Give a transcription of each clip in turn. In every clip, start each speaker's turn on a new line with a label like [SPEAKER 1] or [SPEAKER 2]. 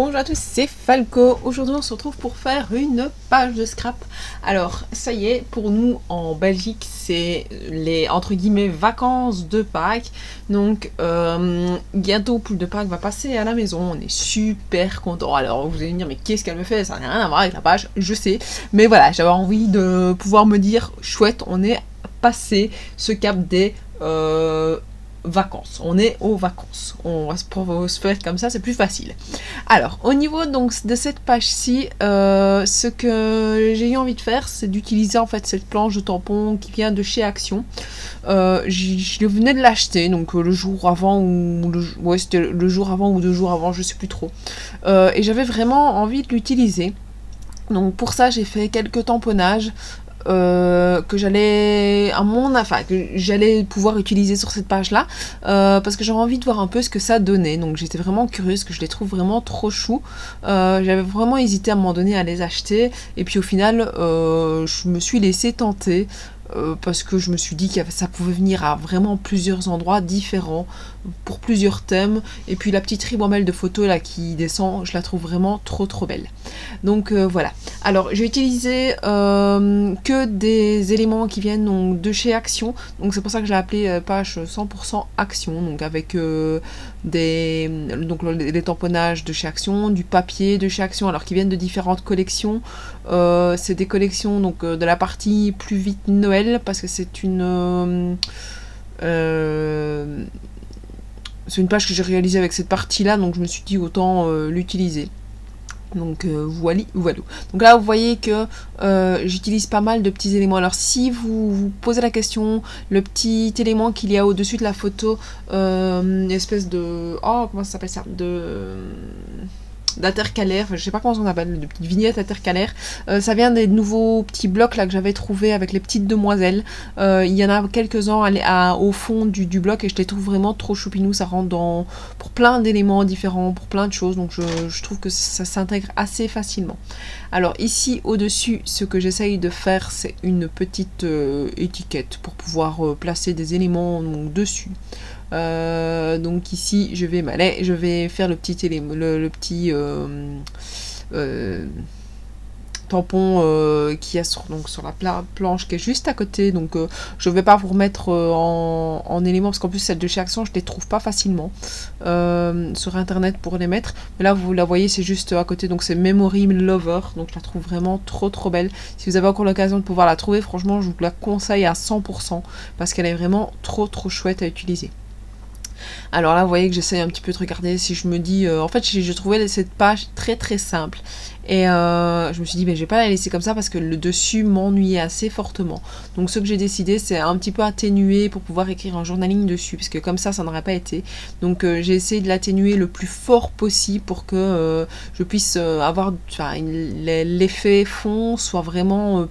[SPEAKER 1] Bonjour à tous, c'est Falco. Aujourd'hui on se retrouve pour faire une page de scrap. Alors ça y est, pour nous en Belgique c'est les entre guillemets vacances de Pâques. Donc bientôt Poule de Pâques va passer à la maison, on est super content. Alors vous allez me dire mais qu'est-ce qu'elle me fait, ça n'a rien à voir avec la page, je sais. Mais voilà, j'avais envie de pouvoir me dire chouette, on est passé ce cap des vacances, on est aux vacances, on va se faire comme ça, c'est plus facile. Alors au niveau donc de cette page-ci, ce que j'ai eu envie de faire, c'est d'utiliser en fait cette planche de tampon qui vient de chez Action. Je venais de l'acheter donc le jour avant ou c'était le jour avant ou 2 jours avant, je sais plus trop, et j'avais vraiment envie de l'utiliser. Donc pour ça j'ai fait quelques tamponnages que j'allais pouvoir utiliser sur cette page là, parce que j'avais envie de voir un peu ce que ça donnait. Donc j'étais vraiment curieuse, que je les trouve vraiment trop chou. J'avais vraiment hésité à un moment donné à les acheter, et puis au final je me suis laissée tenter, parce que je me suis dit que ça pouvait venir à vraiment plusieurs endroits différents, pour plusieurs thèmes. Et puis la petite ribambelle de photos là qui descend, je la trouve vraiment trop belle. Donc voilà. Alors j'ai utilisé que des éléments qui viennent donc de chez Action. Donc c'est pour ça que j'ai appelé page 100% Action. Donc avec les tamponnages de chez Action, du papier de chez Action, alors qui viennent de différentes collections. C'est des collections donc de la partie plus vite Noël, parce que c'est une page que j'ai réalisée avec cette partie là, donc je me suis dit autant l'utiliser. Donc voilà. Donc là vous voyez que j'utilise pas mal de petits éléments. Alors si vous posez la question, le petit élément qu'il y a au-dessus de la photo, une espèce de... Oh, comment ça s'appelle ça, d'intercalaire, je sais pas comment on appelle, de petites vignettes intercalaires. Ça vient des nouveaux petits blocs là que j'avais trouvé avec les petites demoiselles. Il y en a quelques-uns au fond du bloc, et je les trouve vraiment trop choupinous. Ça rentre pour plein d'éléments différents, pour plein de choses, donc je trouve que ça s'intègre assez facilement. Alors ici au-dessus, ce que j'essaye de faire, c'est une petite étiquette pour pouvoir placer des éléments donc, dessus. Donc ici je vais faire le petit élément, le petit tampon qui est sur la planche qui est juste à côté. Donc je vais pas vous remettre en éléments, parce qu'en plus celle de chez Action je les trouve pas facilement sur internet pour les mettre, mais là vous la voyez, c'est juste à côté. Donc c'est Memory Lover, donc je la trouve vraiment trop belle. Si vous avez encore l'occasion de pouvoir la trouver, franchement je vous la conseille à 100%, parce qu'elle est vraiment trop chouette à utiliser. Alors là vous voyez que j'essaye un petit peu de regarder si je me dis en fait je trouvais cette page très simple, et je me suis dit mais je vais pas la laisser comme ça, parce que le dessus m'ennuyait assez fortement. Donc ce que j'ai décidé, c'est un petit peu atténuer pour pouvoir écrire un journaling dessus, parce que comme ça n'aurait pas été. Donc j'ai essayé de l'atténuer le plus fort possible pour que je puisse avoir l'effet fond soit vraiment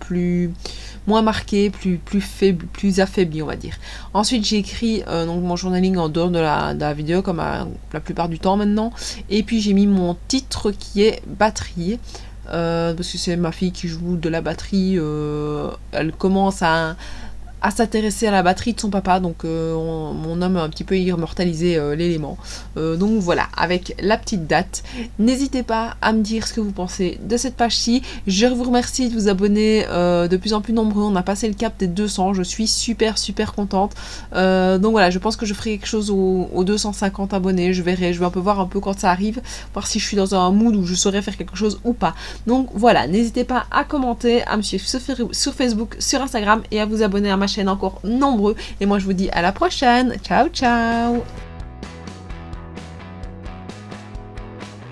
[SPEAKER 1] moins marqué, plus faible, plus affaibli, on va dire. Ensuite j'ai écrit donc mon journaling en dehors de la vidéo, comme la plupart du temps maintenant, et puis j'ai mis mon titre qui est batterie, parce que c'est ma fille qui joue de la batterie. Elle commence à s'intéresser à la batterie de son papa, donc mon homme a un petit peu immortalisé l'élément. Donc voilà, avec la petite date. N'hésitez pas à me dire ce que vous pensez de cette page-ci. Je vous remercie de vous abonner de plus en plus nombreux. On a passé le cap des 200, je suis super contente. Donc voilà, je pense que je ferai quelque chose aux 250 abonnés. Je vais un peu voir un peu quand ça arrive, voir si je suis dans un mood où je saurais faire quelque chose ou pas. Donc voilà, n'hésitez pas à commenter, à me suivre sur Facebook, sur Instagram, et à vous abonner à ma chaîne encore nombreux. Et moi je vous dis à la prochaine. Ciao.